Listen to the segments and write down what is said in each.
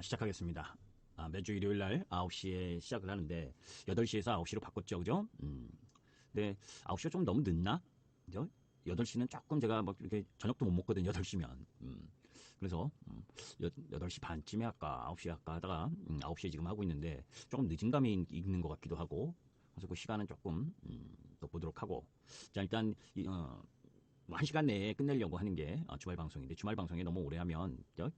시작하겠습니다. 매주 일요일 날 9시에 시작을 하는데 8시에서 9시로 바꿨죠, 그죠? 근데 9시가 좀 너무 늦나? 그죠? 8시는 조금 제가 막 이렇게 저녁도 못 먹거든요, 8시면. 그래서 8시 반쯤에 할까, 9시에 할까 하다가 9시에 지금 하고 있는데 조금 늦은 감이 있는 것 같기도 하고, 그래서 그 시간은 조금 또 보도록 하고. 자, 일단 뭐 1시간 내에 끝내려고 하는 게 주말 방송인데, 주말 방송에 너무 오래 하면 그죠?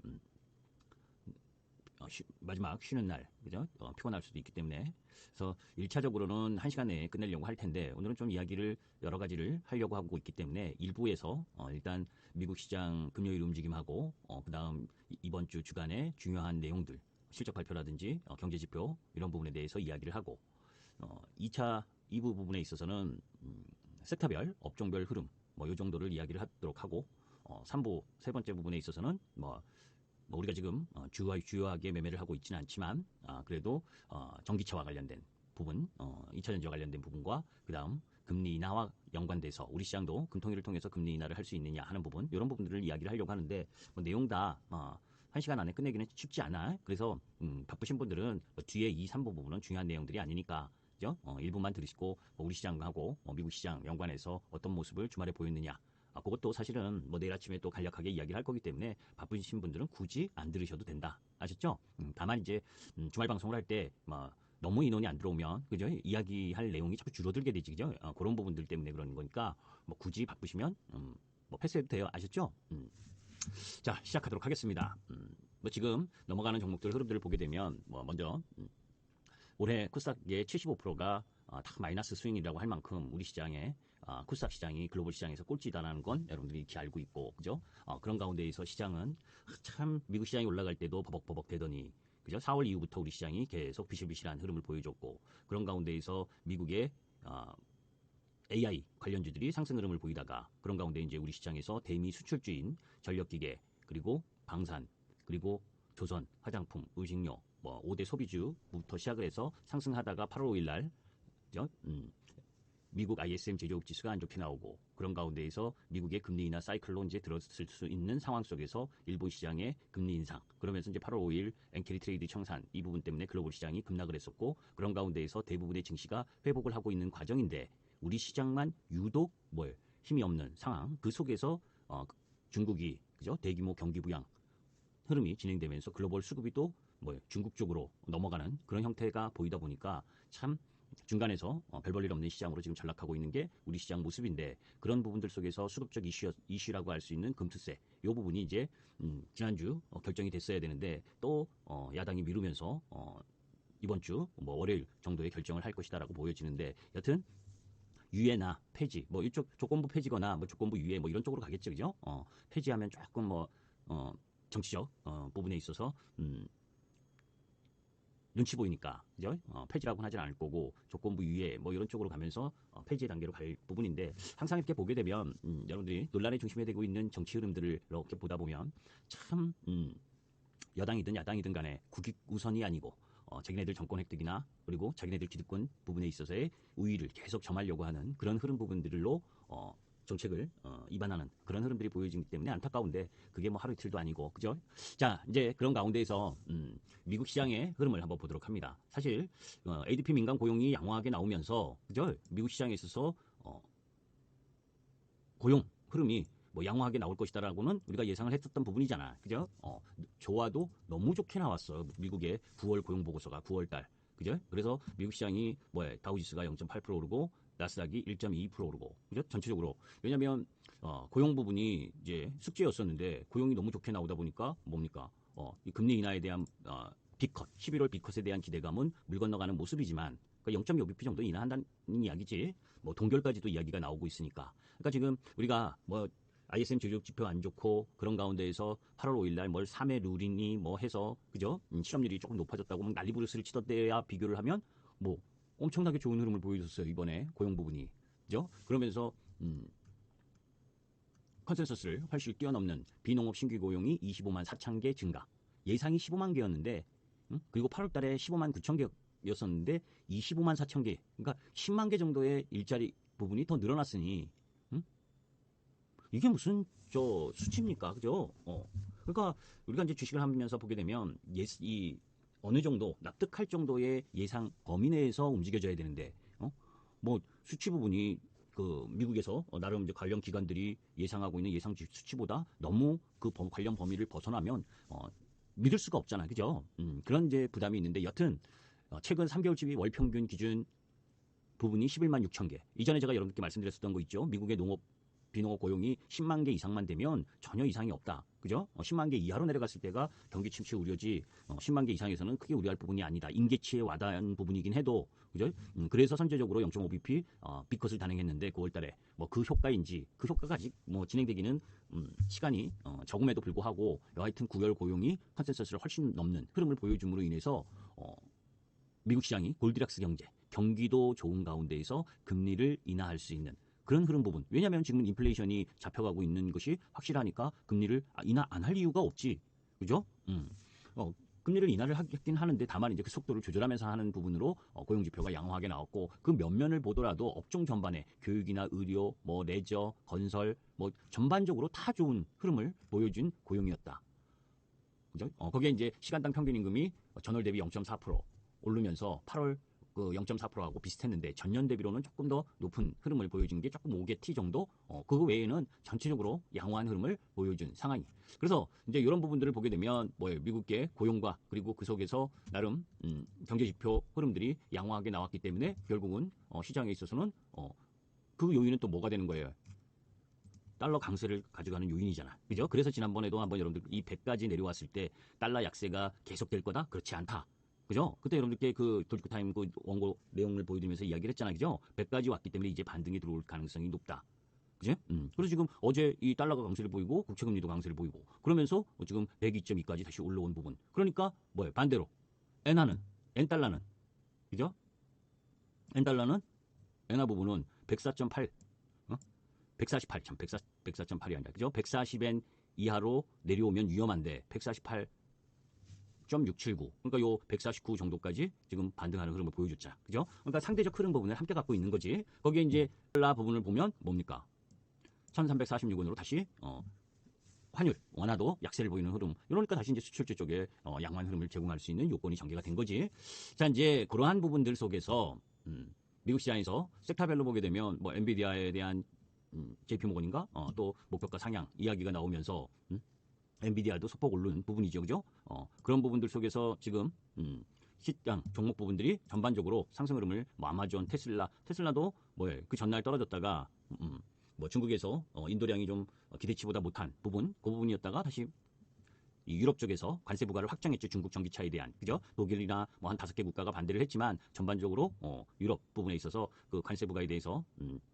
마지막 쉬는 날, 그죠? 피곤할 수도 있기 때문에. 그래서 1차적으로는 1시간 내에 끝내려고 할 텐데, 오늘은 좀 이야기를 여러 가지를 하려고 하고 있기 때문에, 일부에서, 일단 미국 시장 금요일 움직임하고, 그 다음 이번 주 주간의 중요한 내용들, 실적 발표라든지, 경제 지표, 이런 부분에 대해서 이야기를 하고, 2차, 2부 부분에 있어서는, 섹터별, 업종별 흐름, 뭐, 요 정도를 이야기를 하도록 하고, 3부, 세 번째 부분에 있어서는, 뭐 우리가 지금 주요하게 매매를 하고 있지는 않지만 그래도 전기차와 관련된 부분, 2차 전지와 관련된 부분과 그 다음 금리 인하와 연관돼서 우리 시장도 금통위를 통해서 금리 인하를 할 수 있느냐 하는 부분, 이런 부분들을 이야기를 하려고 하는데 뭐 내용 다 1시간 안에 끝내기는 쉽지 않아. 그래서 바쁘신 분들은 뒤에 2, 3부 부분은 중요한 내용들이 아니니까 그죠? 일부만 들으시고 우리 시장하고 미국 시장 연관해서 어떤 모습을 주말에 보였느냐, 그것도 사실은 뭐 내일 아침에 또 간략하게 이야기를 할 거기 때문에 바쁘신 분들은 굳이 안 들으셔도 된다. 아셨죠? 다만 이제 주말 방송을 할 때 뭐 너무 인원이 안 들어오면 그죠? 이야기할 내용이 자꾸 줄어들게 되지, 그죠? 그런 부분들 때문에 그러는 거니까 뭐 굳이 바쁘시면 뭐 패스해도 돼요. 아셨죠? 자, 시작하도록 하겠습니다. 뭐 지금 넘어가는 종목들 흐름들을 보게 되면 뭐 먼저 올해 코스닥의 75%가 다 마이너스 스윙이라고 할 만큼 우리 시장에 코스닥 시장이 글로벌 시장에서 꼴찌다라는 건 여러분들이 익히 알고 있고, 그죠? 그런 가운데에서 시장은 참 미국 시장이 올라갈 때도 버벅버벅 되더니, 그죠? 4월 이후부터 우리 시장이 계속 비실비실한 흐름을 보여줬고, 그런 가운데에서 미국의 AI 관련주들이 상승 흐름을 보이다가, 그런 가운데 이제 우리 시장에서 대미 수출주인 전력기계, 그리고 방산, 그리고 조선, 화장품, 의식료, 뭐 5대 소비주부터 시작을 해서 상승하다가 8월 5일 날 미국 ISM 제조업 지수가 안 좋게 나오고, 그런 가운데에서 미국의 금리 인하 사이클로 이제 들어설 수 있는 상황 속에서 일본 시장의 금리 인상, 그러면서 이제 8월 5일 엔캐리 트레이드 청산, 이 부분 때문에 글로벌 시장이 급락을 했었고, 그런 가운데에서 대부분의 증시가 회복을 하고 있는 과정인데 우리 시장만 유독 힘이 없는 상황, 그 속에서 중국이 그죠? 대규모 경기 부양 흐름이 진행되면서 글로벌 수급이 또 중국 쪽으로 넘어가는 그런 형태가 보이다 보니까 참 중간에서 별 볼 일 없는 시장으로 지금 전락하고 있는 게 우리 시장 모습인데, 그런 부분들 속에서 수급적 이슈라고 할 수 있는 금투세, 이 부분이 이제 지난주 결정이 됐어야 되는데 또 야당이 미루면서 이번 주 뭐 월요일 정도에 결정을 할 것이다라고 보여지는데, 여튼 유예나 폐지, 뭐 이쪽 조건부 폐지거나 뭐 조건부 유예 뭐 이런 쪽으로 가겠죠, 그죠? 폐지하면 조금 정치적 부분에 있어서 눈치 보이니까, 그죠? 폐지라고는 하진 않을 거고 조건부 유예 뭐 이런 쪽으로 가면서 폐지의 단계로 갈 부분인데, 항상 이렇게 보게 되면 여러분들이 논란의 중심에 되고 있는 정치 흐름들을 이렇게 보다 보면 참 여당이든 야당이든 간에 국익 우선이 아니고 자기네들 정권 획득이나 그리고 자기네들 기득권 부분에 있어서의 우위를 계속 점하려고 하는 그런 흐름 부분들로 정책을 입안하는 그런 흐름들이 보여지기 때문에 안타까운데, 그게 뭐 하루 이틀도 아니고, 그죠? 자, 이제 그런 가운데에서 미국 시장의 흐름을 한번 보도록 합니다. 사실 ADP 민간 고용이 양호하게 나오면서, 그죠? 미국 시장에 있어서 고용 흐름이 뭐 양호하게 나올 것이다라고는 우리가 예상을 했었던 부분이잖아, 그죠? 좋아도 너무 좋게 나왔어. 미국의 9월 고용 보고서가 9월달, 그죠? 그래서 미국 시장이 다우지수가 0.8% 오르고 나스닥이 1.2% 오르고, 그죠? 전체적으로. 왜냐면 고용 부분이 이제 숙제였었는데 고용이 너무 좋게 나오다 보니까 뭡니까? 이 금리 인하에 대한 B컷, 11월 B컷에 대한 기대감은 물 건너가는 모습이지만 0.5bp 정도 인하한다는 이야기지. 뭐 동결까지도 이야기가 나오고 있으니까. 그러니까 지금 우리가 ISM 제조업 지표 안 좋고 그런 가운데에서 8월 5일 날 3회 룰이니 해서, 그죠? 실업률이 조금 높아졌다고 막 난리 부르스를 치던 때야 비교를 하면 엄청나게 좋은 흐름을 보여줬어요, 이번에 고용 부분이. 그죠? 그러면서 컨센서스를 훨씬 뛰어넘는 비농업 신규 고용이 25만 4천 개 증가. 예상이 15만 개였는데, 그리고 8월 달에 15만 9천 개였었는데 25만 4천 개. 그러니까 10만 개 정도의 일자리 부분이 더 늘어났으니 이게 무슨 수치입니까? 그죠? 그러니까 우리가 이제 주식을 하면서 보게 되면 이 어느 정도 납득할 정도의 예상 범위 내에서 움직여져야 되는데, 뭐 수치 부분이 그 미국에서 나름 이제 관련 기관들이 예상하고 있는 예상 수치보다 너무 그 관련 범위를 벗어나면 믿을 수가 없잖아, 그죠? 그런 이제 부담이 있는데, 여튼 최근 3개월치 월 평균 기준 부분이 11만 6천 개. 이전에 제가 여러분께 말씀드렸었던 거 있죠. 미국의 비농업 고용이 10만 개 이상만 되면 전혀 이상이 없다. 그죠? 10만 개 이하로 내려갔을 때가 경기 침체 우려지, 10만 개 이상에서는 크게 우려할 부분이 아니다. 임계치에 와닿은 부분이긴 해도, 그죠? 그래서 선제적으로 0.5bp 비컷을 단행했는데 9월 달에 뭐 그 효과인지, 그 효과가 아직 뭐 진행되기는 시간이 적음에도 불구하고 여하튼 9월 고용이 컨센서스를 훨씬 넘는 흐름을 보여줌으로 인해서 미국 시장이 골디락스 경기도 좋은 가운데에서 금리를 인하할 수 있는 그런 흐름 부분. 왜냐하면 지금 인플레이션이 잡혀가고 있는 것이 확실하니까 금리를 인하 안 할 이유가 없지. 그죠? 금리를 인하를 하긴 하는데 다만 이제 그 속도를 조절하면서 하는 부분으로 고용 지표가 양호하게 나왔고, 그 면면을 보더라도 업종 전반에 교육이나 의료, 뭐 레저, 건설, 뭐 전반적으로 다 좋은 흐름을 보여준 고용이었다. 그죠? 거기에 이제 시간당 평균 임금이 전월 대비 0.4% 오르면서 8월 그 0.4%하고 비슷했는데 전년 대비로는 조금 더 높은 흐름을 보여준 게 조금 5개 T 정도. 그거 외에는 전체적으로 양호한 흐름을 보여준 상황이. 그래서 이제 이런 부분들을 보게 되면 뭐예요? 미국계 고용과 그리고 그 속에서 나름 경제 지표 흐름들이 양호하게 나왔기 때문에 결국은 시장에 있어서는 그 요인은 또 뭐가 되는 거예요? 달러 강세를 가져가는 요인이잖아. 그죠? 그래서 지난번에도 한번 여러분들 이 100까지 내려왔을 때 달러 약세가 계속될 거다? 그렇지 않다. 그죠? 그때 여러분들께 그 도지코타임 그 원고 내용을 보여드리면서 이야기를 했잖아요. 그죠? 100까지 왔기 때문에 이제 반등이 들어올 가능성이 높다. 그죠? 그래서 지금 어제 이 달러가 강세를 보이고 국채금리도 강세를 보이고 그러면서 지금 102.2까지 다시 올라온 부분. 그러니까 뭐예요? 반대로 N달러는 그죠? N달러는 엔화 부분은 104.8 148, 104.8이 아니라, 그죠? 140엔 이하로 내려오면 위험한데, 148.679. 그러니까 요 149 정도까지 지금 반등하는 흐름을 보여줬자. 그죠? 그러니까 상대적 흐름 부분을 함께 갖고 있는 거지. 거기에 이제 달러 부분을 보면 뭡니까? 1346원으로 다시, 환율, 원화도 약세를 보이는 흐름. 이러니까 다시 이제 수출주 쪽에 양호한 흐름을 제공할 수 있는 요건이 전개가 된 거지. 자, 이제 그러한 부분들 속에서, 미국 시장에서 섹터별로 보게 되면 뭐 엔비디아에 대한 JP모건인가? 또 목표가 상향 이야기가 나오면서 엔비디아도 소폭 오른 부분이죠, 그죠? 그런 부분들 속에서 지금 시장 종목 부분들이 전반적으로 상승 흐름을 뭐 아마존, 테슬라도 뭐예요? 그 전날 떨어졌다가 뭐 중국에서 인도량이 좀 기대치보다 못한 부분, 그 부분이었다가 다시 이 유럽 쪽에서 관세 부과를 확정했죠. 중국 전기차에 대한. 그죠? 독일이나 뭐 한 5개 국가가 반대를 했지만 전반적으로 유럽 부분에 있어서 그 관세 부과에 대해서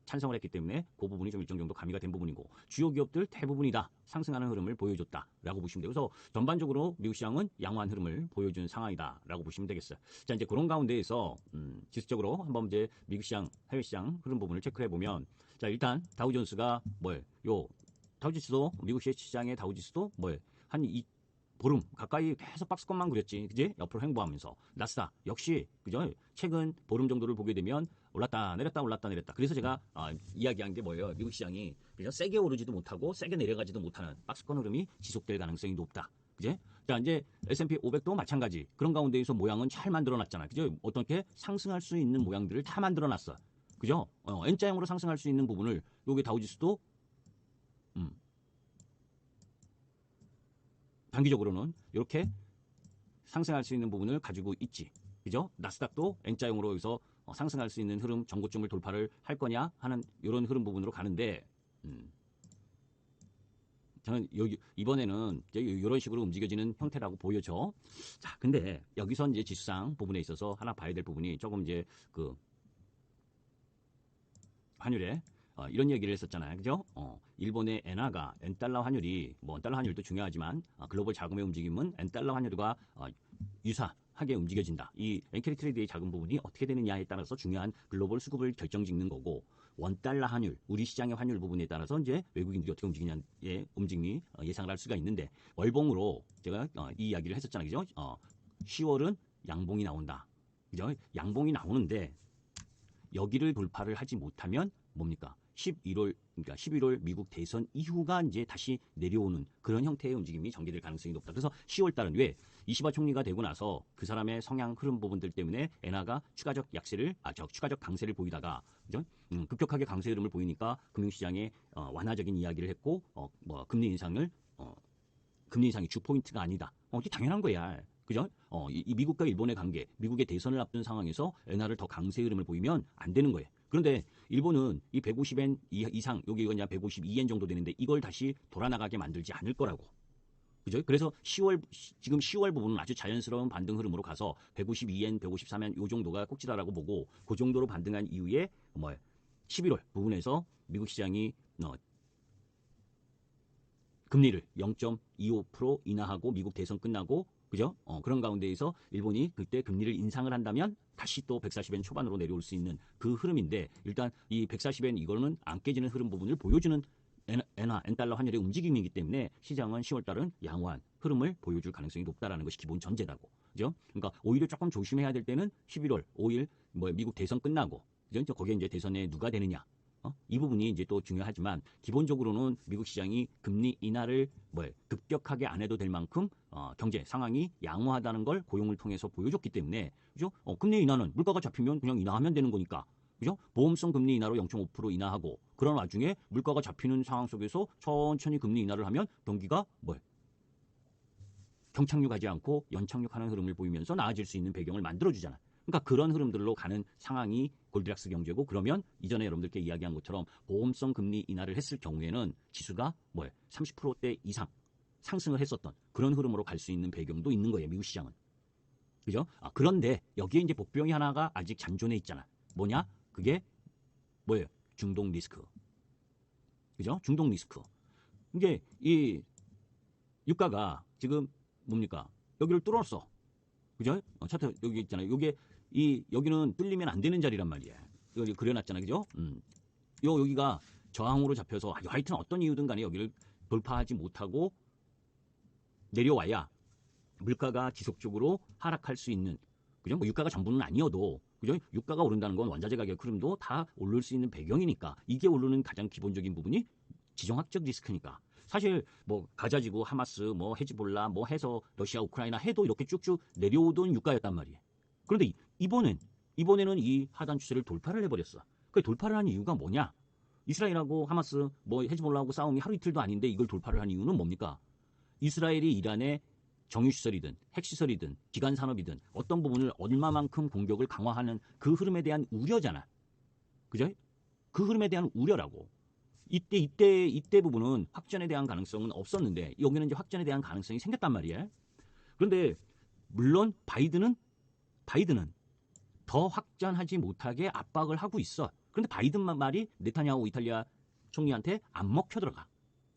찬성을 했기 때문에 그 부분이 좀 일정 정도 가미가 된 부분이고, 주요 기업들 대부분이 다 상승하는 흐름을 보여줬다라고 보시면 돼요. 그래서 전반적으로 미국 시장은 양호한 흐름을 보여준 상황이다라고 보시면 되겠어요. 자, 이제 그런 가운데에서 지수적으로 한번 이제 미국 시장, 해외 시장 흐름 부분을 체크해 보면, 자, 일단 다우존스가 뭐예요? 요 다우지수도 미국 시장의 다우지수도 뭐예요? 한 보름 가까이 계속 박스권만 그렸지, 그지? 옆으로 횡보하면서. 나스닥 역시 그죠? 최근 보름 정도를 보게 되면 올랐다 내렸다 올랐다 내렸다. 그래서 제가 이야기한 게 뭐예요? 미국 시장이 그죠? 세게 오르지도 못하고 세게 내려가지도 못하는 박스권 흐름이 지속될 가능성이 높다. 그지? 자, 이제 S&P 500도 마찬가지. 그런 가운데에서 모양은 잘 만들어놨잖아. 그죠? 어떻게 상승할 수 있는 모양들을 다 만들어놨어. 그죠? N자형으로 상승할 수 있는 부분을 여기 다우지수도 단기적으로는 이렇게 상승할 수 있는 부분을 가지고 있지. 그죠? 나스닥도 N자형으로 여기서 상승할 수 있는 흐름, 전고점을 돌파를 할 거냐 하는 이런 흐름 부분으로 가는데, 저는 이번에는 이런 식으로 움직여지는 형태라고 보여져. 자, 근데 여기서 이제 지수상 부분에 있어서 하나 봐야 될 부분이 조금 이제 그 환율에 이런 얘기를 했었잖아요. 그죠? 일본의 엔화가 N달러 환율이 뭐 달러 환율도 중요하지만 글로벌 자금의 움직임은 N달러 환율과 유사하게 움직여진다. 이 엔캐리 트레이드의 자금 부분이 어떻게 되느냐에 따라서 중요한 글로벌 수급을 결정짓는 거고, 원달러 환율, 우리 시장의 환율 부분에 따라서 이제 외국인들이 어떻게 움직이냐의 움직임이 예상을 할 수가 있는데, 월봉으로 제가 이 이야기를 했었잖아요. 그죠? 10월은 양봉이 나온다. 그죠? 양봉이 나오는데 여기를 돌파를 하지 못하면 뭡니까? 그러니까 11월 미국 대선 이후가 이제 다시 내려오는 그런 형태의 움직임이 전개될 가능성이 높다. 그래서 10월 달은 왜 이시바 총리가 되고 나서 그 사람의 성향 흐름 부분들 때문에 엔화가 추가적 강세를 보이다가 그죠? 급격하게 강세 흐름을 보이니까 금융시장에 완화적인 이야기를 했고 금리 인상이 주 포인트가 아니다. 이게 당연한 거야. 그죠? 이 미국과 일본의 관계, 미국의 대선을 앞둔 상황에서 엔화를 더 강세 흐름을 보이면 안 되는 거예요. 그런데 일본은 이 150엔 이상, 여기 그냥 152엔 정도 되는데 이걸 다시 돌아나가게 만들지 않을 거라고. 그죠? 그래서 지금 10월 부분은 아주 자연스러운 반등 흐름으로 가서 152엔, 153엔 요 정도가 꼭지다라고 보고 그 정도로 반등한 이후에 11월 부분에서 미국 시장이 금리를 0.25% 인하하고 미국 대선 끝나고 그죠? 그런 가운데에서 일본이 그때 금리를 인상을 한다면 다시 또 140엔 초반으로 내려올 수 있는 그 흐름인데 일단 이 140엔 이거는 안 깨지는 흐름 부분을 보여주는 엔달러 환율의 움직임이기 때문에 시장은 10월 달은 양호한 흐름을 보여줄 가능성이 높다라는 것이 기본 전제다고. 그죠? 그러니까 오히려 조금 조심해야 될 때는 11월 5일 미국 대선 끝나고 그죠? 거기에 이제 대선에 누가 되느냐. 이 부분이 이제 또 중요하지만 기본적으로는 미국 시장이 금리 인하를 급격하게 안 해도 될 만큼 경제 상황이 양호하다는 걸 고용을 통해서 보여줬기 때문에 그죠? 금리 인하는 물가가 잡히면 그냥 인하하면 되는 거니까. 그죠? 보험성 금리 인하로 0.5% 인하하고 그런 와중에 물가가 잡히는 상황 속에서 천천히 금리 인하를 하면 경기가 경착륙하지 않고 연착륙하는 흐름을 보이면서 나아질 수 있는 배경을 만들어주잖아. 그러니까 그런 흐름들로 가는 상황이 골드락스 경제고 그러면 이전에 여러분들께 이야기한 것처럼 보험성 금리 인하를 했을 경우에는 지수가 30%대 이상 상승을 했었던 그런 흐름으로 갈 수 있는 배경도 있는 거예요. 미국 시장은. 그죠? 그런데 여기에 이제 복병이 하나가 아직 잔존해 있잖아. 뭐냐? 그게 뭐예요? 중동 리스크. 그죠? 중동 리스크. 이게 이 유가가 지금 뭡니까? 여기를 뚫었어. 그죠? 차트 여기 있잖아요. 여기는 뚫리면 안 되는 자리란 말이야. 여기 그려놨잖아. 그죠? 여기가 저항으로 잡혀서 하여튼 어떤 이유든 간에 여기를 돌파하지 못하고 내려와야 물가가 지속적으로 하락할 수 있는 그죠? 유가가 전부는 아니어도 그죠? 유가가 오른다는 건 원자재 가격 흐름도 다 오를 수 있는 배경이니까 이게 오르는 가장 기본적인 부분이 지정학적 리스크니까. 사실 가자지구 하마스 헤즈볼라 해서 러시아 우크라이나 해도 이렇게 쭉쭉 내려오던 유가였단 말이에요. 그런데 이번에는 이 하단 추세를 돌파를 해버렸어. 그 돌파를 한 이유가 뭐냐? 이스라엘하고 하마스 헤즈볼라하고 싸움이 하루 이틀도 아닌데 이걸 돌파를 한 이유는 뭡니까? 이스라엘이 이란의 정유시설이든 핵시설이든 기간산업이든 어떤 부분을 얼마만큼 공격을 강화하는 그 흐름에 대한 우려잖아. 그죠? 그 흐름에 대한 우려라고. 이때 부분은 확전에 대한 가능성은 없었는데 여기는 이제 확전에 대한 가능성이 생겼단 말이에요. 그런데 물론 바이든은 더 확전하지 못하게 압박을 하고 있어. 그런데 바이든 말이 네타냐후 이탈리아 총리한테 안 먹혀 들어가.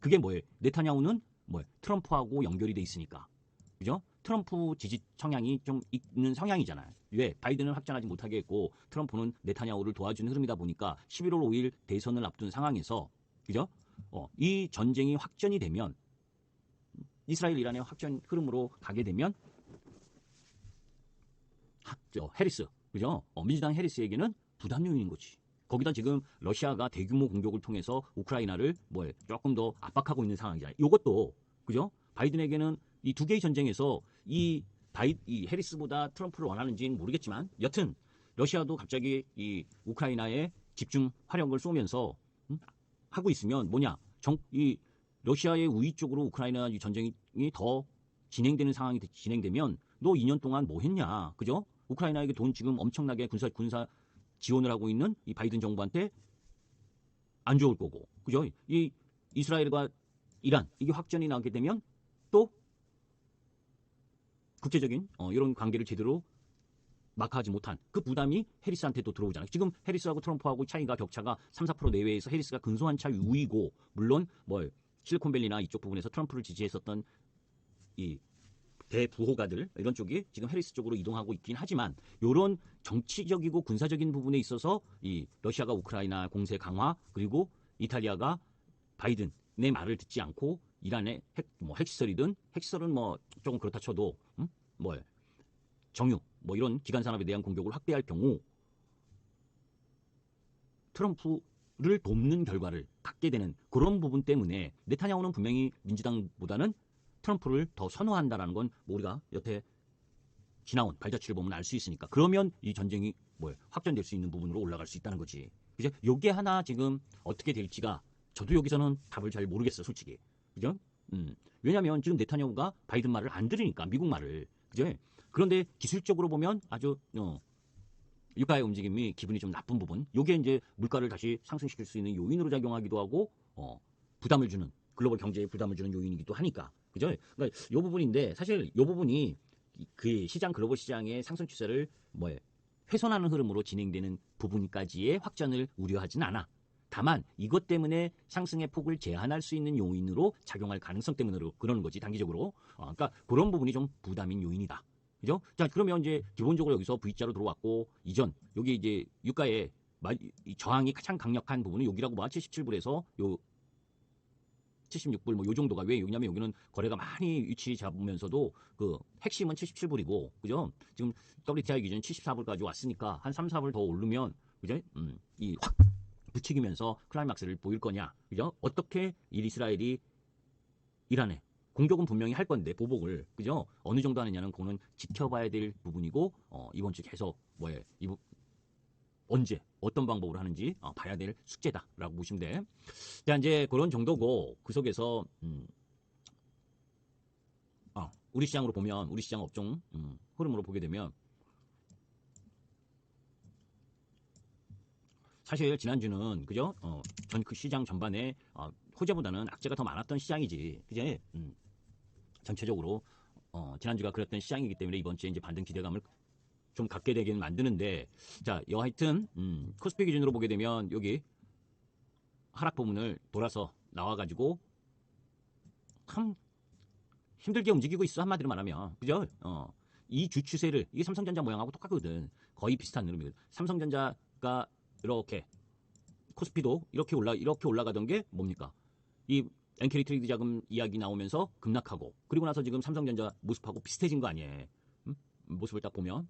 그게 뭐예요? 네타냐후는 트럼프하고 연결이 돼 있으니까. 그죠? 트럼프 지지 성향이 좀 있는 성향이잖아요. 왜? 바이든은 확전하지 못하게 했고 트럼프는 네타냐후를 도와주는 흐름이다 보니까 11월 5일 대선을 앞둔 상황에서 그죠? 이 전쟁이 확전이 되면 이스라엘 이란의 확전 흐름으로 가게 되면 해리스 그죠? 민주당 해리스에게는 부담 요인인 거지. 거기다 지금 러시아가 대규모 공격을 통해서 우크라이나를 조금 더 압박하고 있는 상황이잖아요. 이것도 그죠? 바이든에게는 이 두 개의 전쟁에서 이 해리스보다 트럼프를 원하는지는 모르겠지만 여튼 러시아도 갑자기 이 우크라이나에 집중 화력을 쏘면서 하고 있으면 이 러시아의 우위 쪽으로 우크라이나 전쟁이 더 진행되는 상황이 진행되면 너 2년 동안 뭐 했냐, 그죠? 우크라이나에게 돈 지금 엄청나게 군사 지원을 하고 있는 이 바이든 정부한테 안 좋을 거고, 그죠? 이 이스라엘과 이란 이게 확전이 나게 되면 또 국제적인 이런 관계를 제대로 마크하지 못한 그 부담이 해리스한테 또 들어오잖아요. 지금 해리스하고 트럼프하고 격차가 3, 4% 내외에서 해리스가 근소한 차 우위고 물론 실리콘밸리나 이쪽 부분에서 트럼프를 지지했었던 이 대부호가들 이런 쪽이 지금 해리스 쪽으로 이동하고 있긴 하지만 이런 정치적이고 군사적인 부분에 있어서 이 러시아가 우크라이나 공세 강화 그리고 이탈리아가 바이든의 말을 듣지 않고 이란의 핵시설이든 핵시설은 조금 그렇다 쳐도 정유 이런 기간 산업에 대한 공격을 확대할 경우 트럼프 돕는 결과를 갖게 되는 그런 부분 때문에 네타냐후는 분명히 민주당보다는 트럼프를 더 선호한다라는 건 우리가 여태 지나온 발자취를 보면 알 수 있으니까 그러면 이 전쟁이 확전될 수 있는 부분으로 올라갈 수 있다는 거지. 그죠? 요게 하나 지금 어떻게 될지가 저도 여기서는 답을 잘 모르겠어 솔직히. 그죠? 왜냐하면 지금 네타냐후가 바이든 말을 안 들으니까 미국 말을. 그죠? 그런데 기술적으로 보면 아주 유가의 움직임이 기분이 좀 나쁜 부분. 요게 이제 물가를 다시 상승시킬 수 있는 요인으로 작용하기도 하고 부담을 주는 글로벌 경제에 부담을 주는 요인이기도 하니까. 그죠? 그러니까 요 부분인데 사실 요 부분이 그 시장 글로벌 시장의 상승 추세를 훼손하는 흐름으로 진행되는 부분까지의 확전을 우려하진 않아. 다만 이것 때문에 상승의 폭을 제한할 수 있는 요인으로 작용할 가능성 때문으로 그러는 거지 단기적으로. 그러니까 그런 부분이 좀 부담인 요인이다. 그죠? 자, 그러면 이제 기본적으로 여기서 V자로 들어왔고 이전 여기 이제 유가의 저항이 가장 강력한 부분은 여기라고 봐. 77불에서 요 76불 요 정도가 왜 여기냐면 여기는 거래가 많이 위치 잡으면서도 그 핵심은 77불이고 그죠? 지금 WTI 기준 74불까지 왔으니까 한 3, 4불 더 오르면 그죠? 이 확 부추기면서 클라이막스를 보일 거냐? 그죠? 어떻게 이스라엘이 이란에 공격은 분명히 할 건데 보복을 그죠? 어느 정도 하느냐는 그거는 지켜봐야 될 부분이고 이번 주 계속 언제 어떤 방법으로 하는지 봐야 될 숙제다라고 보시면 돼. 자 이제 그런 정도고 그 속에서 우리 시장으로 보면 우리 시장 업종 흐름으로 보게 되면 사실 지난주는 그죠? 전 그 시장 전반에 호재보다는 악재가 더 많았던 시장이지. 그제? 전체적으로 지난주가 그랬던 시장이기 때문에 이번 주에 이제 반등 기대감을 좀 갖게 되긴 만드는데 자, 하여튼 코스피 기준으로 보게 되면 여기 하락 부분을 돌아서 나와가지고 참 힘들게 움직이고 있어 한마디로 말하면 그죠? 이 주 추세를 이게 삼성전자 모양하고 똑같거든. 거의 비슷한 흐름이거든. 삼성전자가 이렇게 코스피도 이렇게 올라가던 게 뭡니까? 이 엔캐리 트레이드 자금 이야기 나오면서 급락하고 그리고 나서 지금 삼성전자 모습하고 비슷해진 거 아니에요? 모습을 딱 보면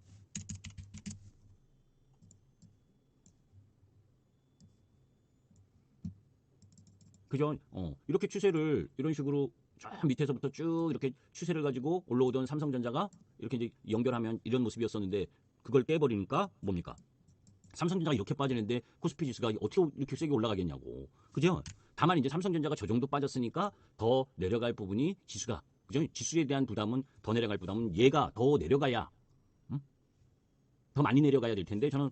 그죠? 이렇게 추세를 이런 식으로 쭉 밑에서부터 쭉 이렇게 추세를 가지고 올라오던 삼성전자가 이렇게 이제 연결하면 이런 모습이었었는데 그걸 깨버리니까 뭡니까? 삼성전자가 이렇게 빠지는데 코스피 지수가 어떻게 이렇게 세게 올라가겠냐고. 그죠? 다만 이제 삼성전자가 저 정도 빠졌으니까 더 내려갈 부분이 지수가. 그죠? 지수에 대한 부담은 더 내려갈 부담은 얘가 더 내려가야 더 많이 내려가야 될 텐데 저는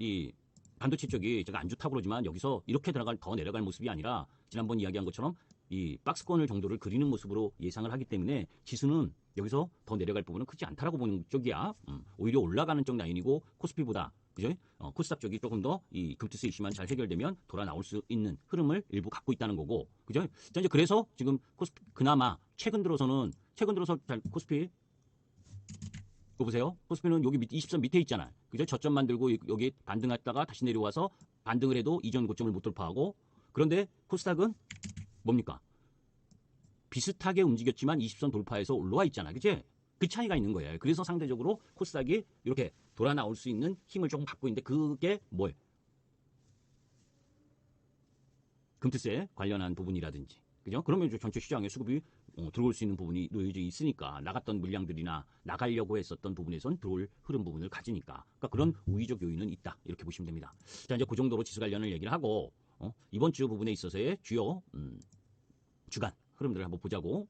이 반도체 쪽이 제가 안 좋다고 그러지만 여기서 이렇게 더 내려갈 모습이 아니라 지난번 이야기한 것처럼 이 박스권을 정도를 그리는 모습으로 예상을 하기 때문에 지수는 여기서 더 내려갈 부분은 크지 않다라고 보는 쪽이야. 오히려 올라가는 쪽 라인이고 코스피보다 그죠? 코스닥 쪽이 조금 더 이 급투스 이슈만 잘 해결되면 돌아 나올 수 있는 흐름을 일부 갖고 있다는 거고 그죠? 자 이제 그래서 지금 코스피 그나마 최근 들어서 코스피 이거 보세요. 코스피는 여기 20선 밑에 있잖아. 그죠? 저점 만들고 여기 반등했다가 다시 내려와서 반등을 해도 이전 고점을 못 돌파하고 그런데 코스닥은 뭡니까? 비슷하게 움직였지만 20선 돌파해서 올라와 있잖아. 그치? 그 차이가 있는 거예요. 그래서 상대적으로 코스닥이 이렇게 돌아 나올 수 있는 힘을 조금 갖고 있는데 그게 뭐예요? 금투세 관련한 부분이라든지. 그죠? 그러면 이제 전체 시장에 수급이 들어올 수 있는 부분이 놓여져 있으니까 나갔던 물량들이나 나가려고 했었던 부분에선 들어올 흐름 부분을 가지니까 그러니까 그런 우위적 요인은 있다 이렇게 보시면 됩니다. 자 이제 그 정도로 지수 관련을 얘기를 하고 이번 주 부분에 있어서의 주요 주간 흐름들을 한번 보자고.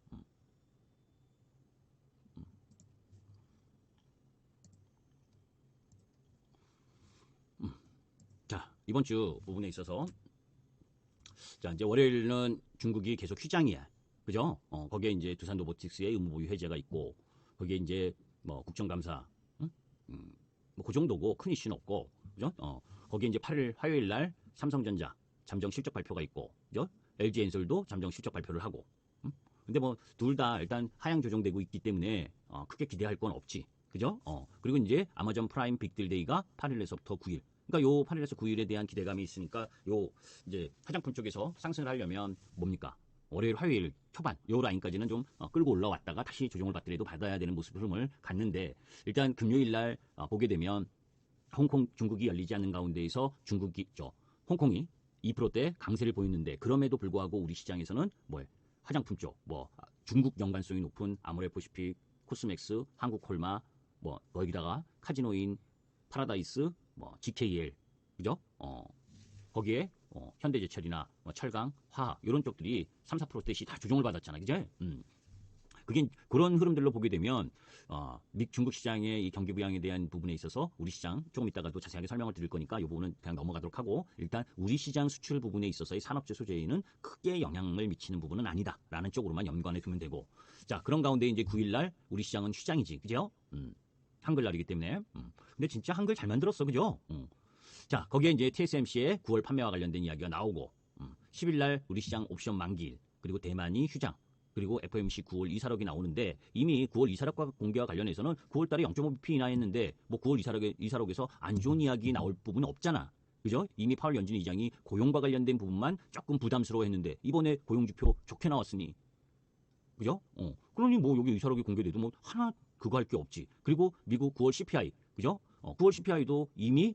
자 이번 주 부분에 있어서 자 이제 월요일은 중국이 계속 휴장이야. 그죠? 거기에 이제 두산 로보틱스의 의무 보유 해제가 있고 거기에 이제 뭐 국정감사 뭐 그 정도고 큰 이슈는 없고 그죠? 거기에 이제 8일 화요일 날 삼성전자 잠정 실적 발표가 있고 그죠? LG 엔솔도 잠정 실적 발표를 하고 근데 뭐 둘 다 일단 하향 조정되고 있기 때문에 크게 기대할 건 없지. 그죠? 그리고 이제 아마존 프라임 빅딜데이가 8일에서부터 9일. 그러니까 요 8일에서 9일에 대한 기대감이 있으니까 요 이제 화장품 쪽에서 상승을 하려면 뭡니까? 월요일, 화요일 초반 요 라인까지는 좀 끌고 올라왔다가 다시 조정을 받더라도 받아야 되는 모습 흐름을 갖는데 일단 금요일 날 보게 되면 홍콩 중국이 열리지 않는 가운데에서 홍콩이 2%대 강세를 보였는데 그럼에도 불구하고 우리 시장에서는 뭐 화장품 쪽, 뭐 중국 연관성이 높은 아모레퍼시픽, 코스맥스, 한국콜마, 뭐 거기다가 카지노인, 파라다이스, 뭐 GKL, 그죠? 거기에 현대제철이나 뭐 철강, 화학 이런 쪽들이 3, 4%대씩 다 조정을 받았잖아, 그죠? 그게 그런 흐름들로 보게 되면 중국 시장의 이 경기 부양에 대한 부분에 있어서 우리 시장 조금 이따가도 자세하게 설명을 드릴 거니까 이 부분은 그냥 넘어가도록 하고 일단 우리 시장 수출 부분에 있어서의 산업재 소재에는 크게 영향을 미치는 부분은 아니다라는 쪽으로만 연관해 두면 되고 자 그런 가운데 이제 9일날 우리 시장은 휴장이지 그죠? 한글날이기 때문에 근데 진짜 한글 잘 만들었어 그죠? 자 거기에 이제 TSMC의 9월 판매와 관련된 이야기가 나오고 10일날 우리 시장 옵션 만기일 그리고 대만이 휴장 그리고 FOMC 9월 이사록이 나오는데 이미 9월 이사록과 공개와 관련해서는 9월 달에 0.5bp 인하했는데 뭐 9월 이사록에서 안 좋은 이야기 나올 부분은 없잖아. 그죠? 이미 파월 연준 의장이 고용과 관련된 부분만 조금 부담스러워했는데 이번에 고용지표 좋게 나왔으니 그죠? 그러니 뭐 여기 이사록이 공개돼도 뭐 하나 그거 할 게 없지. 그리고 미국 9월 CPI 그죠? 9월 CPI도 이미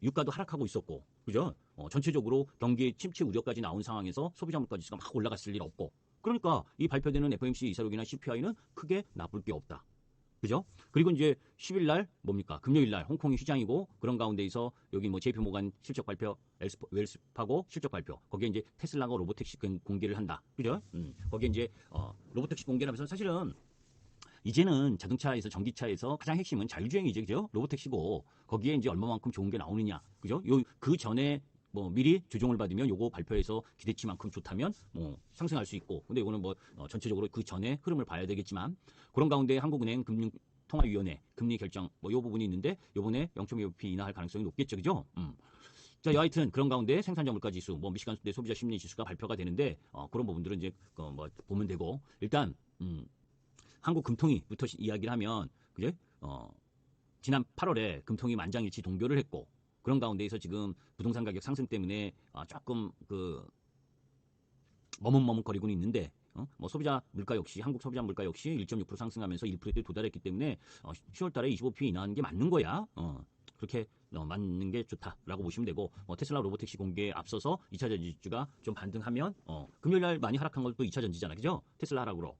유가도 하락하고 있었고 그죠? 전체적으로 경기 침체 우려까지 나온 상황에서 소비자 물가 지수가 막 올라갔을 일 없고 그러니까 이 발표되는 FOMC 이사록이나 CPI는 크게 나쁠 게 없다. 그죠? 그리고 이제 10일 날 뭡니까? 금요일 날 홍콩이 휴장이고 그런 가운데에서 여기 뭐 JP모간 실적 발표, 웰스파고 실적 발표. 거기에 이제 테슬라가 로보택시 공개를 한다. 그죠? 거기에 이제 로보택시 공개를 하면서 사실은 이제는 자동차에서 전기차에서 가장 핵심은 자율주행이죠. 그죠? 로보택시고 거기에 이제 얼마만큼 좋은 게 나오느냐. 그죠? 그 전에 뭐 미리 조정을 받으면 요거 발표해서 기대치만큼 좋다면 뭐 상승할 수 있고 근데 이거는 뭐 전체적으로 그 전에 흐름을 봐야 되겠지만 그런 가운데 한국은행 금융통화위원회 금리 결정 뭐 요 부분이 있는데 요번에 0.25bp 인하할 가능성이 높겠죠. 그죠? 자, 여하튼 그런 가운데 생산자 물가 지수, 뭐 미시간 내 소비자 심리 지수가 발표가 되는데 그런 부분들은 이제 뭐 보면 되고 일단 한국 금통위부터 이야기를 하면 그제 지난 8월에 금통위 만장일치 동결을 했고 그런 가운데에서 지금 부동산 가격 상승 때문에 조금 머뭇머뭇거리고는 있는데 뭐 소비자 물가 역시 한국 소비자 물가 역시 1.6% 상승하면서 1%에 도달했기 때문에 10월 달에 25p 인하하는 게 맞는 거야. 그렇게 맞는 게 좋다라고 보시면 되고 테슬라 로보택시 공개에 앞서서 2차 전지주가 좀 반등하면 금요일 날 많이 하락한 것도 2차 전지잖아. 그죠? 테슬라 하락으로.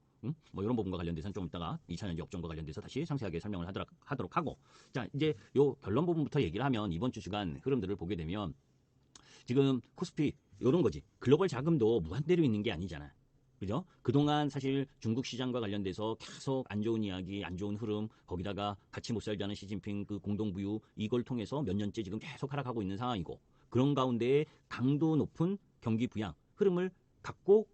뭐 이런 부분과 관련돼서는 좀 이따가 2차 전지 업종과 관련돼서 다시 상세하게 설명을 하도록 하고 자 이제 요 결론 부분부터 얘기를 하면 이번 주 주간 흐름들을 보게 되면 지금 코스피 이런 거지 글로벌 자금도 무한대로 있는 게 아니잖아. 그죠? 그동안 사실 중국 시장과 관련돼서 계속 안 좋은 이야기, 안 좋은 흐름, 거기다가 같이 못 살자는 시진핑 그 공동부유 이걸 통해서 몇 년째 지금 계속 하락하고 있는 상황이고 그런 가운데에 강도 높은 경기 부양 흐름을 갖고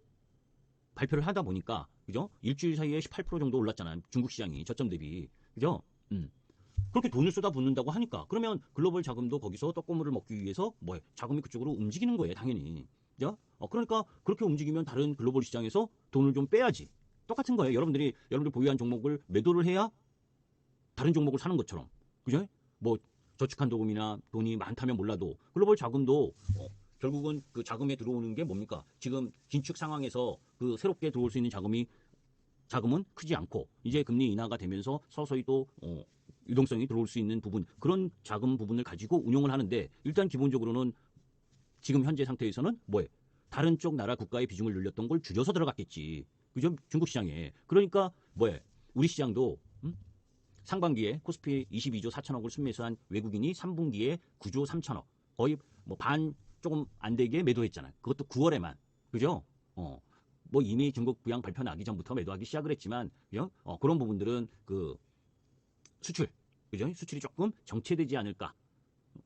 발표를 하다 보니까 그죠? 일주일 사이에 18% 정도 올랐잖아요. 중국 시장이 저점 대비. 그죠? 그렇게 돈을 쏟아붓는다고 하니까 그러면 글로벌 자금도 거기서 떡고물을 먹기 위해서 자금이 그쪽으로 움직이는 거예요. 당연히. 그죠? 그러니까 그렇게 움직이면 다른 글로벌 시장에서 돈을 좀 빼야지. 똑같은 거예요. 여러분들 보유한 종목을 매도를 해야 다른 종목을 사는 것처럼. 그죠? 뭐 저축한 도금이나 돈이 많다면 몰라도 글로벌 자금도 결국은 그 자금에 들어오는 게 뭡니까? 지금 긴축 상황에서 그 새롭게 들어올 수 있는 자금은 크지 않고 이제 금리 인하가 되면서 서서히 또 유동성이 들어올 수 있는 부분 그런 자금 부분을 가지고 운용을 하는데 일단 기본적으로는 지금 현재 상태에서는 다른 쪽 나라 국가의 비중을 늘렸던 걸 줄여서 들어갔겠지. 그죠? 중국 시장에. 그러니까 우리 시장도 상반기에 코스피 22조 4천억을 순매수한 외국인이 3분기에 9조 3천억 거의 반 조금 안 되게 매도했잖아요. 그것도 9월에만. 그죠? 이미 중국 부양 발표 나기 전부터 매도하기 시작을 했지만, 그죠? 그런 부분들은 수출, 그죠? 수출이 조금 정체되지 않을까.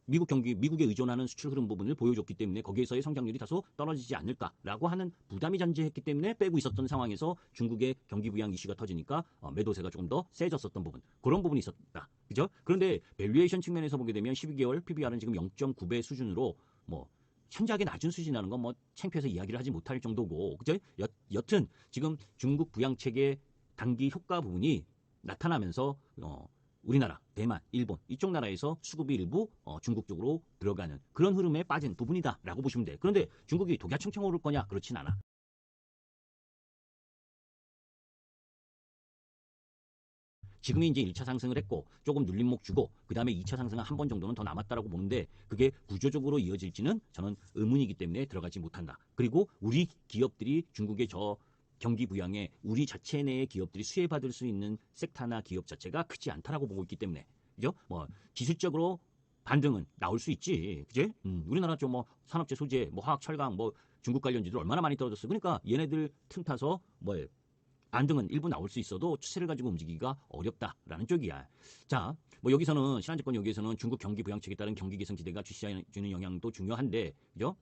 미국에 의존하는 수출 흐름 부분을 보여줬기 때문에 거기에서의 성장률이 다소 떨어지지 않을까라고 하는 부담이 존재했기 때문에 빼고 있었던 상황에서 중국의 경기 부양 이슈가 터지니까 매도세가 조금 더 세졌었던 부분 그런 부분이 있었다. 그죠? 그런데 밸류에이션 측면에서 보게 되면 12개월 PBR은 지금 0.9배 수준으로 현저하게 낮은 수준이라는 건 창피해서 이야기를 하지 못할 정도고 그죠? 여튼 지금 중국 부양 체계 단기 효과 부분이 나타나면서 우리나라, 대만, 일본 이쪽 나라에서 수급이 일부 중국 쪽으로 들어가는 그런 흐름에 빠진 부분이다라고 보시면 돼. 그런데 중국이 독야청청 오를 거냐? 그렇진 않아. 지금이 이제 1차 상승을 했고 조금 눌림목 주고 그다음에 2차 상승은 한 번 정도는 더 남았다라고 보는데 그게 구조적으로 이어질지는 저는 의문이기 때문에 들어가지 못한다. 그리고 우리 기업들이 중국의 저 경기 부양에 우리 자체 내의 기업들이 수혜받을 수 있는 섹터나 기업 자체가 크지 않다라고 보고 있기 때문에 그죠? 뭐 기술적으로 반등은 나올 수 있지, 그지? 우리나라 좀 뭐 산업재 소재, 뭐 화학, 철강, 뭐 중국 관련주들 얼마나 많이 떨어졌어. 그러니까 얘네들 틈타서 뭐 반등은 일부 나올 수 있어도 추세를 가지고 움직이기가 어렵다라는 쪽이야. 자, 뭐 여기서는 신한증권 여기에서는 중국 경기 부양책에 따른 경기 개선 기대가 주시에 주는 영향도 중요한데, 그죠?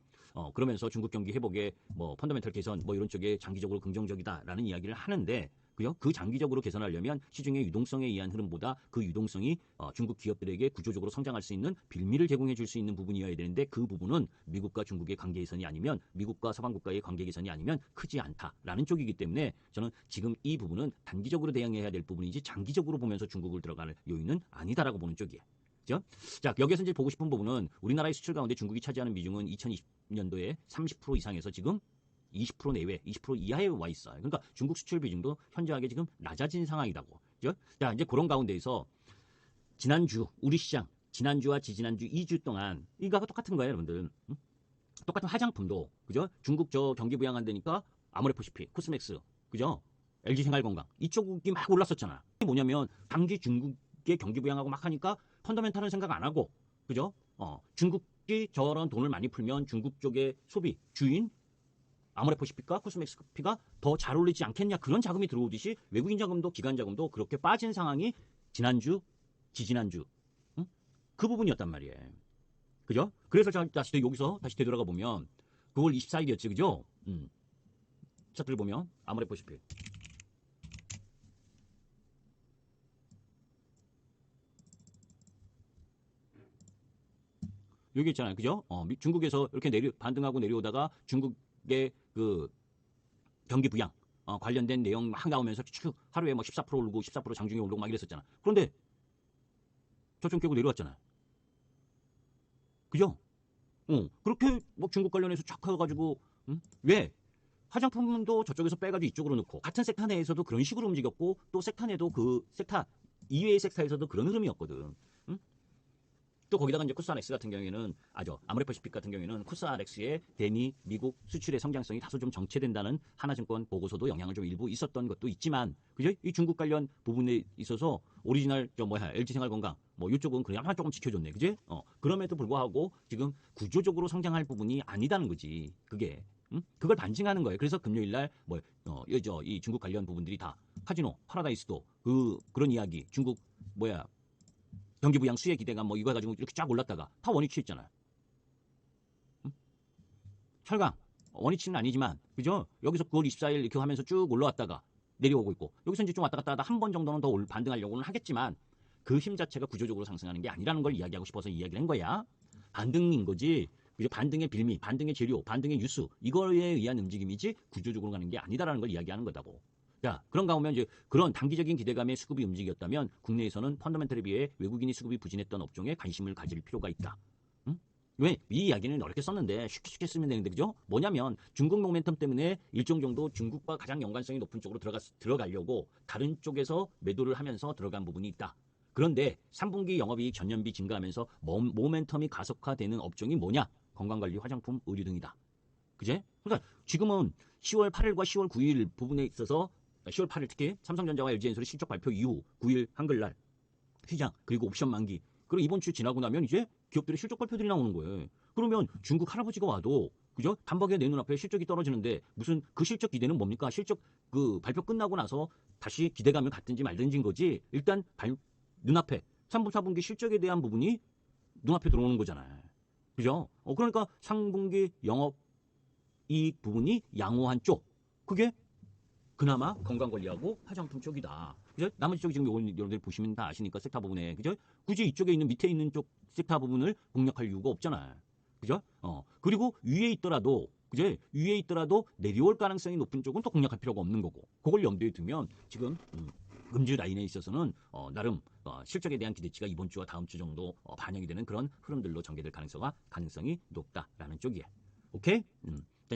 그러면서 중국 경기 회복에 뭐 펀더멘털 개선 뭐 이런 쪽에 장기적으로 긍정적이다라는 이야기를 하는데, 그죠? 그 장기적으로 개선하려면 시중의 유동성에 의한 흐름보다 그 유동성이 중국 기업들에게 구조적으로 성장할 수 있는 빌미를 제공해 줄 수 있는 부분이어야 되는데 그 부분은 미국과 중국의 관계 개선이 아니면 미국과 서방 국가의 관계 개선이 아니면 크지 않다라는 쪽이기 때문에 저는 지금 이 부분은 단기적으로 대응해야 될 부분이지 장기적으로 보면서 중국을 들어갈 요인은 아니다라고 보는 쪽이에요. 그죠? 자, 여기에서 이제 보고 싶은 부분은 우리나라의 수출 가운데 중국이 차지하는 비중은 2020년도에 30% 이상에서 지금 20% 내외, 20% 이하에 와 있어요. 그러니까 중국 수출 비중도 현저하게 지금 낮아진 상황이라고. 그죠? 자, 이제 그런 가운데에서 지난주 우리 시장, 지난주와 지지난주 2주 동안 이거하고 똑같은 거예요, 여러분들. 응? 똑같은 화장품도 그죠? 중국 저 경기 부양 안 되니까 아모레퍼시피, 코스맥스, 그죠? LG생활건강 이쪽이 막 올랐었잖아. 이게 뭐냐면 당시 중국의 경기 부양하고 막 하니까 펀더멘탈은 생각 안 하고, 그죠? 중국이 저런 돈을 많이 풀면 중국 쪽의 소비 주인 아모레퍼시픽과 코스맥스피가 더 잘 어울리지 않겠냐, 그런 자금이 들어오듯이 외국인 자금도 기관 자금도 그렇게 빠진 상황이 지난주, 지지난주 그 부분이었단 말이에요. 그죠? 그래서 다시 여기서 다시 되돌아가 보면 9월 24일이었지, 그죠? 차트를 보면 아모레퍼시픽 여기 있잖아요, 그죠? 중국에서 이렇게 반등하고 내려오다가 중국의 그 경기 부양 관련된 내용 막 나오면서 쭉 하루에 뭐 14% 오르고 14% 장중에 오르고 막 이랬었잖아. 그런데 저점 깨고 내려왔잖아요. 그죠? 그렇게 뭐 중국 관련해서 쫙 해가지고 왜? 화장품도 저쪽에서 빼가지고 이쪽으로 넣고 같은 섹터 내에서도 그런 식으로 움직였고 또 섹터 내도 그 섹터 이외의 섹터에서도 그런 흐름이었거든. 또 거기다가 이제 코스알엑스 같은 경우에는 아모레퍼시픽 같은 경우에는 코스알엑스의 대미 미국 수출의 성장성이 다소 좀 정체된다는 하나증권 보고서도 영향을 좀 일부 있었던 것도 있지만, 그죠? 이 중국 관련 부분에 있어서 오리지널 LG생활건강 뭐 이쪽은 그냥 조금 지켜줬네, 그지? 그럼에도 불구하고 지금 구조적으로 성장할 부분이 아니다는 거지, 그게. 그걸 반증하는 거예요. 그래서 금요일 날 이 중국 관련 부분들이 다 카지노, 파라다이스도 그런 이야기, 중국 경기 부양 수혜 기대감 뭐 이거 가지고 이렇게 쫙 올랐다가 다 원위치 있잖아요. 철강 원위치는 아니지만, 그죠? 여기서 9월 24일 이렇게 하면서 쭉 올라왔다가 내려오고 있고, 여기서 이제 좀 왔다 갔다 하다 한 번 정도는 더 반등하려고는 하겠지만 그 힘 자체가 구조적으로 상승하는 게 아니라는 걸 이야기하고 싶어서 이야기를 한 거야. 반등인 거지. 그죠? 반등의 빌미, 반등의 재료, 반등의 뉴스 이거에 의한 움직임이지 구조적으로 가는 게 아니다라는 걸 이야기하는 거다고. 자, 그런가 보면 이제 그런 단기적인 기대감의 수급이 움직였다면 국내에서는 펀더멘털에 비해 외국인이 수급이 부진했던 업종에 관심을 가질 필요가 있다. 왜? 이 이야기는 어렵게 썼는데 쉽게 쓰면 되는데, 그죠? 뭐냐면 중국 모멘텀 때문에 일정 정도 중국과 가장 연관성이 높은 쪽으로 들어가려고 다른 쪽에서 매도를 하면서 들어간 부분이 있다. 그런데 3분기 영업이익 전년비 증가하면서 모멘텀이 가속화되는 업종이 뭐냐? 건강관리, 화장품, 의류 등이다. 그제? 그러니까 지금은 10월 8일과 10월 9일 부분에 있어서 10월 8일 특히 삼성전자와 LG엔솔의 실적 발표 이후 9일 한글날 시장 그리고 옵션 만기, 그리고 이번 주 지나고 나면 이제 기업들의 실적 발표들이 나오는 거예요. 그러면 중국 할아버지가 와도, 그죠? 단박에 내 눈앞에 실적이 떨어지는데 무슨 그 실적 기대는 뭡니까? 실적 그 발표 끝나고 나서 다시 기대감을 갖든지 말든지인 거지. 일단 눈앞에 3분 4분기 실적에 대한 부분이 눈앞에 들어오는 거잖아요. 그죠? 그러니까 상분기 영업 이 부분이 양호한 쪽, 그게 그나마 건강관리하고 화장품 쪽이다. 그죠? 나머지 쪽이 지금 여러분들 보시면 다 아시니까 섹터 부분에, 그죠? 굳이 이쪽에 있는 밑에 있는 쪽 섹터 부분을 공략할 이유가 없잖아요. 그죠? 그리고 위에 있더라도, 그죠? 위에 있더라도 내려올 가능성이 높은 쪽은 또 공략할 필요가 없는 거고, 그걸 염두에 두면 지금 금주 라인에 있어서는 나름 실적에 대한 기대치가 이번 주와 다음 주 정도 반영이 되는 그런 흐름들로 전개될 가능성이 높다라는 쪽이에요. 오케이?